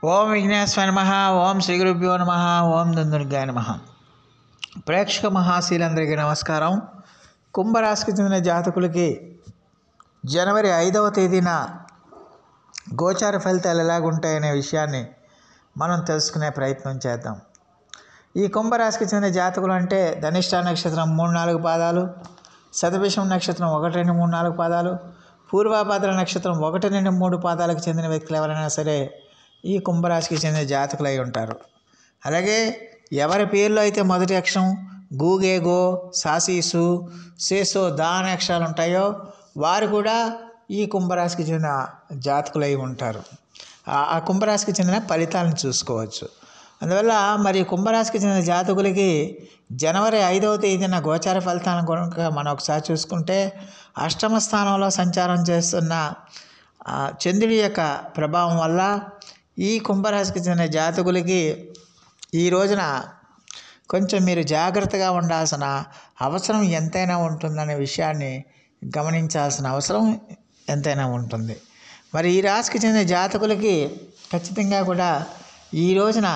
ఓం విఘ్నేశ్వర నమ. ఓం శ్రీ గురుభ్యో నమ. ఓం దుందుర్గాయ నమ. ప్రేక్షక మహాశీలందరికీ నమస్కారం. కుంభరాశికి చెందిన జాతకులకి జనవరి 5వ తేదీన గోచార ఫలితాలు ఎలాగుంటాయనే విషయాన్ని మనం తెలుసుకునే ప్రయత్నం చేద్దాం. ఈ కుంభరాశికి చెందిన జాతకులు అంటే ధనిష్ట నక్షత్రం 3-4 పాదాలు, శతభిషం నక్షత్రం 1-2-3-4 పాదాలు, పూర్వభద్ర నక్షత్రం 1-3 పాదాలకు చెందిన వ్యక్తులు ఎవరైనా సరే ఈ కుంభరాశికి చెందిన జాతకులు అయి ఉంటారు. అలాగే ఎవరి పేర్లో అయితే మొదటి అక్షరం గూగేగో, సాసీసు, సేసో, దా అనే అక్షరాలు ఉంటాయో వారు కూడా ఈ కుంభరాశికి చెందిన జాతకులు అయి ఉంటారు. ఆ కుంభరాశికి చెందిన ఫలితాలను చూసుకోవచ్చు. అందువల్ల మరి కుంభరాశికి చెందిన జాతకులకి జనవరి 5వ తేదీన గోచార ఫలితాలను కనుక మనం ఒకసారి చూసుకుంటే, అష్టమ స్థానంలో సంచారం చేస్తున్న చంద్రుడి యొక్క ప్రభావం వల్ల ఈ కుంభరాశికి చెందిన జాతకులకి ఈ రోజున కొంచెం మీరు జాగ్రత్తగా ఉండాల్సిన అవసరం ఎంతైనా ఉంటుందనే విషయాన్ని గమనించాల్సిన అవసరం ఎంతైనా ఉంటుంది. మరి ఈ రాశికి చెందిన జాతకులకి ఖచ్చితంగా కూడా ఈ రోజున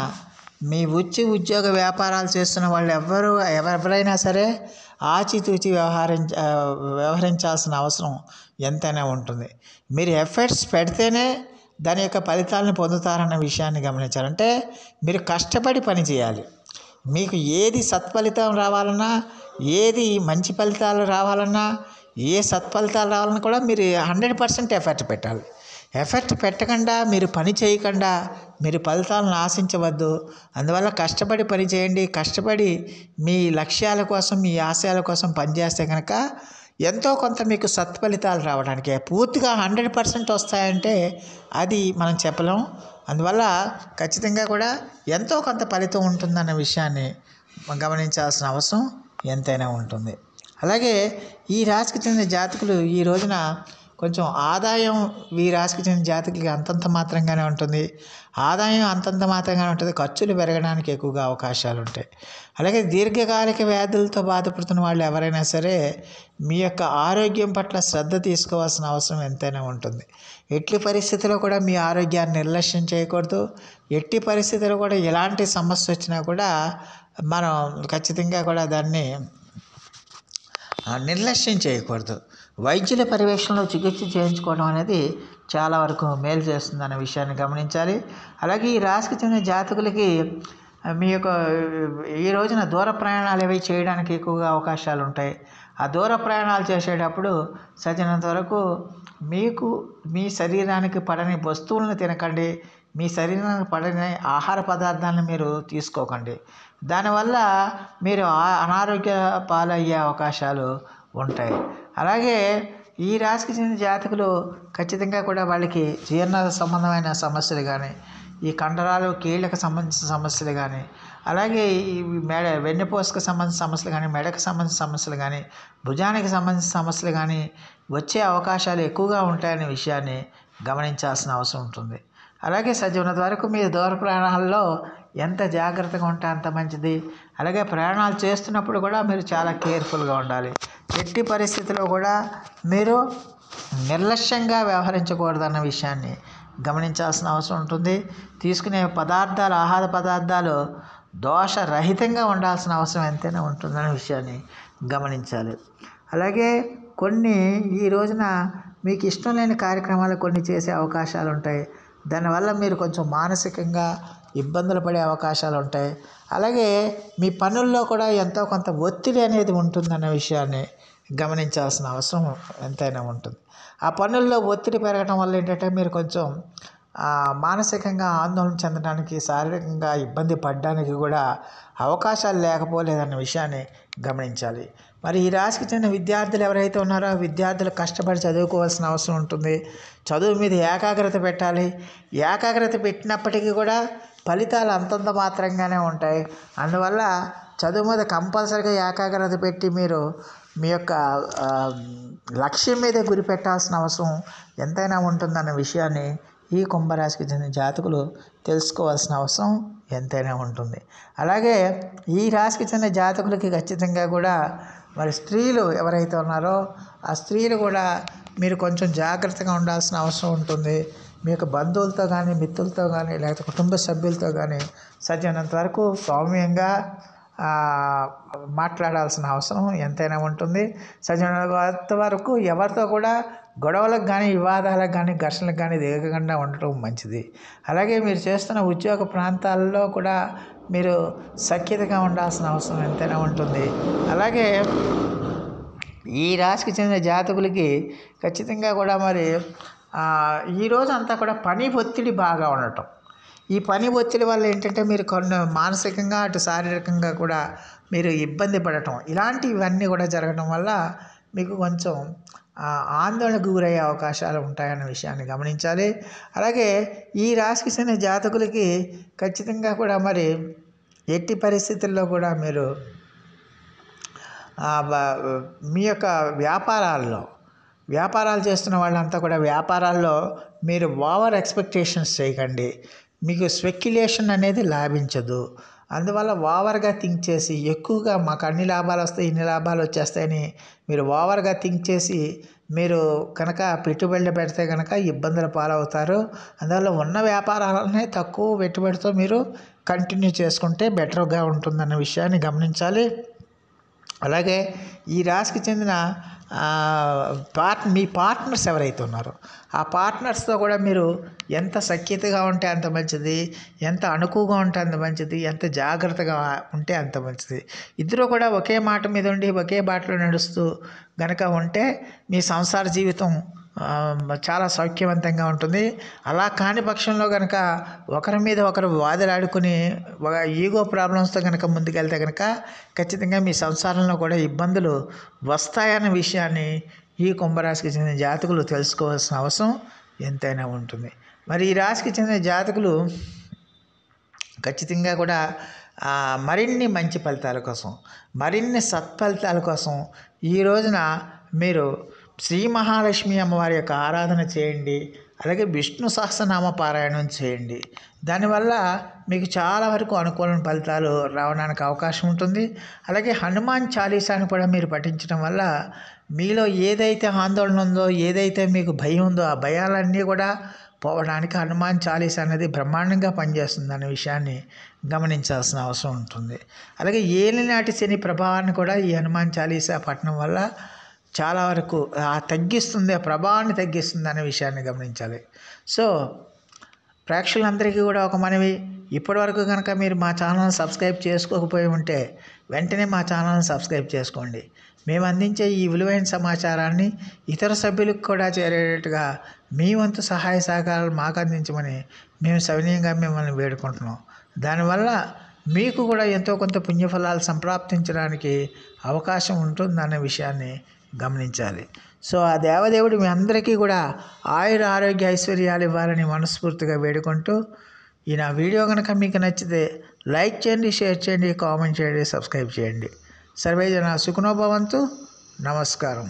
మీ ఉద్యోగ వ్యాపారాలు చేస్తున్న వాళ్ళు ఎవరైనా సరే ఆచితూచి వ్యవహరించాల్సిన అవసరం ఎంతైనా ఉంటుంది. మీరు ఎఫర్ట్స్ పెడితేనే దాని యొక్క ఫలితాలను పొందుతారన్న విషయాన్ని గమనించాలంటే మీరు కష్టపడి పని చేయాలి. మీకు ఏది సత్ఫలితం రావాలన్నా, ఏది మంచి ఫలితాలు రావాలన్నా, ఏ సత్ఫలితాలు రావాలన్నా కూడా మీరు 100% ఎఫర్ట్ పెట్టాలి. ఎఫర్ట్ పెట్టకుండా మీరు పని చేయకుండా మీరు ఫలితాలను ఆశించవద్దు. అందువల్ల కష్టపడి పని చేయండి. కష్టపడి మీ లక్ష్యాల కోసం, మీ ఆశయాల కోసం పనిచేస్తే కనుక ఎంతో కొంత మీకు సత్ఫలితాలు రావడానికి పూర్తిగా 100% వస్తాయంటే అది మనం చెప్పలేం. అందువల్ల ఖచ్చితంగా కూడా ఎంతో కొంత ఫలితం ఉంటుందన్న విషయాన్ని గమనించాల్సిన అవసరం ఎంతైనా ఉంటుంది. అలాగే ఈ రాశికి చెందిన జాతకులు ఈ రోజున కొంచెం ఆదాయం ఈ రాశికి చెందిన జాతకులకి అంతంత మాత్రంగానే ఉంటుంది. ఆదాయం అంతంత మాత్రంగానే ఉంటుంది. ఖర్చులు పెరగడానికి ఎక్కువగా అవకాశాలు ఉంటాయి. అలాగే దీర్ఘకాలిక వ్యాధులతో బాధపడుతున్న వాళ్ళు ఎవరైనా సరే మీ యొక్క ఆరోగ్యం పట్ల శ్రద్ధ తీసుకోవాల్సిన అవసరం ఎంతైనా ఉంటుంది. ఎట్టి పరిస్థితుల్లో కూడా మీ ఆరోగ్యాన్ని నిర్లక్ష్యం చేయకూడదు. ఎట్టి పరిస్థితుల్లో కూడా ఎలాంటి సమస్య వచ్చినా కూడా మనం ఖచ్చితంగా కూడా దాన్ని నిర్లక్ష్యం చేయకూడదు. వైద్యుల పర్యవేక్షణలో చికిత్స చేయించుకోవడం అనేది చాలా వరకు మేలు చేస్తుందన్న విషయాన్ని గమనించాలి. అలాగే ఈ రాశికి చెందిన జాతకులకి మీ యొక్క ఈ రోజున దూర ప్రయాణాలు ఏవి చేయడానికి ఎక్కువగా అవకాశాలు ఉంటాయి. ఆ దూర ప్రయాణాలు చేసేటప్పుడు సరైనంత వరకు మీకు మీ శరీరానికి పడని వస్తువులను తినకండి. మీ శరీరానికి పడని ఆహార పదార్థాలను మీరు తీసుకోకండి. దానివల్ల మీరు అనారోగ్య పాలయ్యే అవకాశాలు ఉంటాయి. అలాగే ఈ రాశికి చెందిన జాతకులు ఖచ్చితంగా కూడా వాళ్ళకి జీర్ణ సంబంధమైన సమస్యలు కానీ, ఈ కండరాలు కీళ్ళకు సంబంధించిన సమస్యలు కానీ, అలాగే ఈ వెన్నుపూసకు సంబంధించిన సమస్యలు కానీ, మెడకు సంబంధించిన సమస్యలు కానీ, భుజానికి సంబంధించిన సమస్యలు కానీ వచ్చే అవకాశాలు ఎక్కువగా ఉంటాయనే విషయాన్ని గమనించాల్సిన అవసరం ఉంటుంది. అలాగే సజీవనంత వరకు మీరు దూర ప్రయాణాల్లో ఎంత జాగ్రత్తగా ఉంటే అంత మంచిది. అలాగే ప్రయాణాలు చేస్తున్నప్పుడు కూడా మీరు చాలా కేర్ఫుల్గా ఉండాలి. ఎట్టి పరిస్థితుల్లో కూడా మీరు నిర్లక్ష్యంగా వ్యవహరించకూడదన్న విషయాన్ని గమనించాల్సిన అవసరం ఉంటుంది. తీసుకునే పదార్థాలు, ఆహార పదార్థాలు దోషరహితంగా ఉండాల్సిన అవసరం ఎంతైనా ఉంటుందనే విషయాన్ని గమనించాలి. అలాగే కొన్ని ఈ రోజున మీకు ఇష్టం లేని కార్యక్రమాలు కొన్ని చేసే అవకాశాలు ఉంటాయి. దానివల్ల మీరు కొంచెం మానసికంగా ఇబ్బందులు పడే అవకాశాలు ఉంటాయి. అలాగే మీ పనుల్లో కూడా ఎంతో కొంత ఒత్తిడి అనేది ఉంటుందన్న విషయాన్ని గమనించాల్సిన అవసరం ఎంతైనా ఉంటుంది. ఆ పనుల్లో ఒత్తిడి పెరగడం వల్ల ఏంటంటే మీరు కొంచెం మానసికంగా ఆందోళన చెందడానికి, శారీరకంగా ఇబ్బంది పడడానికి కూడా అవకాశాలు లేకపోలేదన్న విషయాన్ని గమనించాలి. మరి ఈ రాశికి చెందిన విద్యార్థులు ఎవరైతే ఉన్నారో విద్యార్థులు కష్టపడి చదువుకోవాల్సిన అవసరం ఉంటుంది. చదువు మీద ఏకాగ్రత పెట్టాలి. ఏకాగ్రత పెట్టినప్పటికీ కూడా ఫలితాలు అంతంత మాత్రంగానే ఉంటాయి. అందువల్ల చదువు మీద కంపల్సరీగా ఏకాగ్రత పెట్టి మీరు మీ యొక్క లక్ష్యం మీద గురి పెట్టాల్సిన అవసరం ఎంతైనా ఉంటుందన్న విషయాన్ని ఈ కుంభరాశికి చెందిన జాతకులు తెలుసుకోవాల్సిన అవసరం ఎంతైనా ఉంటుంది. అలాగే ఈ రాశికి చెందిన జాతకులకి ఖచ్చితంగా కూడా మరి స్త్రీలు ఎవరైతే ఉన్నారో ఆ స్త్రీలు కూడా మీరు కొంచెం జాగ్రత్తగా ఉండాల్సిన అవసరం ఉంటుంది. మీ యొక్క బంధువులతో కానీ, మిత్రులతో కానీ, లేకపోతే కుటుంబ సభ్యులతో కానీ సాధ్యమైనంత వరకు సౌమ్యంగా మాట్లాడాల్సిన అవసరం ఎంతైనా ఉంటుంది. సాధ్యమైనంత వరకు ఎవరితో కూడా గొడవలకు కానీ, వివాదాలకు కానీ, ఘర్షణలకు కానీ దిగకుండా ఉండటం మంచిది. అలాగే మీరు చేస్తున్న ఉద్యోగ ప్రాంతాల్లో కూడా మీరు సఖ్యతగా ఉండాల్సిన అవసరం ఎంతైనా ఉంటుంది. అలాగే ఈ రాశికి చెందిన జాతకులకి ఖచ్చితంగా కూడా మరి ఈరోజు అంతా కూడా పని ఒత్తిడి బాగా ఉండటం. ఈ పని ఒత్తిడి వల్ల ఏంటంటే మీరు కొన్ని మానసికంగా అటు శారీరకంగా కూడా మీరు ఇబ్బంది పడటం, ఇలాంటివన్నీ కూడా జరగడం వల్ల మీకు కొంచెం ఆందోళనకు గురయ్యే అవకాశాలు ఉంటాయన్న విషయాన్ని గమనించాలి. అలాగే ఈ రాశికి చెందిన జాతకులకి ఖచ్చితంగా కూడా మరి ఎట్టి పరిస్థితుల్లో కూడా మీరు మీ యొక్క వ్యాపారాలు చేస్తున్న వాళ్ళంతా కూడా వ్యాపారాల్లో మీరు ఓవర్ ఎక్స్పెక్టేషన్స్ చేయకండి. మీకు స్పెక్యులేషన్ అనేది లాభించదు. అందువల్ల ఓవర్గా థింక్ చేసి ఎక్కువగా మాకు అన్ని లాభాలు వస్తాయి, ఇన్ని లాభాలు వచ్చేస్తాయని మీరు ఓవర్గా థింక్ చేసి మీరు కనుక పెట్టుబడులు పెడితే కనుక ఇబ్బందుల పాలవుతారు. అందువల్ల ఉన్న వ్యాపారాలనే తక్కువ పెట్టుబడితో మీరు కంటిన్యూ చేసుకుంటే బెటర్గా ఉంటుందన్న విషయాన్ని గమనించాలి. అలాగే ఈ రాశికి చెందిన మీ పార్ట్నర్స్ ఎవరైతే ఉన్నారో ఆ పార్ట్నర్స్తో కూడా మీరు ఎంత సఖ్యతగా ఉంటే అంత మంచిది, ఎంత అణుకువగా ఉంటే అంత మంచిది, ఎంత జాగ్రత్తగా ఉంటే అంత మంచిది. ఇద్దరు కూడా ఒకే మాట మీద ఉండి ఒకే బాటలో నడుస్తూ గనక ఉంటే మీ సంసార జీవితం చాలా సౌఖ్యవంతంగా ఉంటుంది. అలా కాని పక్షంలో కనుక ఒకరి మీద ఒకరు వాదులాడుకుని ఈగో ప్రాబ్లమ్స్తో కనుక ముందుకెళ్తే కనుక ఖచ్చితంగా మీ సంసారంలో కూడా ఇబ్బందులు వస్తాయన్న విషయాన్ని ఈ కుంభరాశికి చెందిన జాతకులు తెలుసుకోవాల్సిన అవసరం ఎంతైనా ఉంటుంది. మరి ఈ రాశికి చెందిన జాతకులు ఖచ్చితంగా కూడా మరిన్ని మంచి ఫలితాల కోసం, మరిన్ని సత్ఫలితాల కోసం ఈ రోజున మీరు శ్రీ మహాలక్ష్మి అమ్మవారి యొక్క ఆరాధన చేయండి. అలాగే విష్ణు సహస్రనామ పారాయణం చేయండి. దానివల్ల మీకు చాలా వరకు అనుకూలమైన ఫలితాలు రావడానికి అవకాశం ఉంటుంది. అలాగే హనుమాన్ చాలీసాను కూడా మీరు పఠించడం వల్ల మీలో ఏదైతే ఆందోళన ఉందో, ఏదైతే మీకు భయం ఉందో ఆ భయాలన్నీ కూడా పోవడానికి హనుమాన్ చాలీసా అనేది బ్రహ్మాండంగా పనిచేస్తుంది అనే విషయాన్ని గమనించాల్సిన అవసరం ఉంటుంది. అలాగే ఏలినాటి శని ప్రభావాన్ని కూడా ఈ హనుమాన్ చాలీసా పఠనం వల్ల చాలా వరకు తగ్గిస్తుంది, ఆ ప్రభావాన్ని తగ్గిస్తుంది అనే విషయాన్ని గమనించాలి. సో ప్రేక్షకులందరికీ కూడా ఒక మనవి, ఇప్పటివరకు కనుక మీరు మా ఛానల్ని సబ్స్క్రైబ్ చేసుకోకపోయి ఉంటే వెంటనే మా ఛానల్ని సబ్స్క్రైబ్ చేసుకోండి. మేము అందించే ఈ విలువైన సమాచారాన్ని ఇతర సభ్యులకు కూడా చేరేటట్టుగా మీ వంతు సహాయ సహకారాలు మాకు అందించమని మేము సవినయంగా మిమ్మల్ని వేడుకుంటున్నాం. దానివల్ల మీకు కూడా ఎంతో కొంత పుణ్యఫలాలు సంప్రాప్తించడానికి అవకాశం ఉంటుందన్న విషయాన్ని గమనించాలి. సో ఆ దేవదేవుడు మీ అందరికీ కూడా ఆయుర ఆరోగ్య ఐశ్వర్యాలు ఇవ్వాలని మనస్ఫూర్తిగా వేడుకుంటూ ఈ నా వీడియో కనుక మీకు నచ్చితే లైక్ చేయండి, షేర్ చేయండి, కామెంట్ చేయండి, సబ్స్క్రైబ్ చేయండి. సర్వే జన సుఖినో భవంతు. నమస్కారం.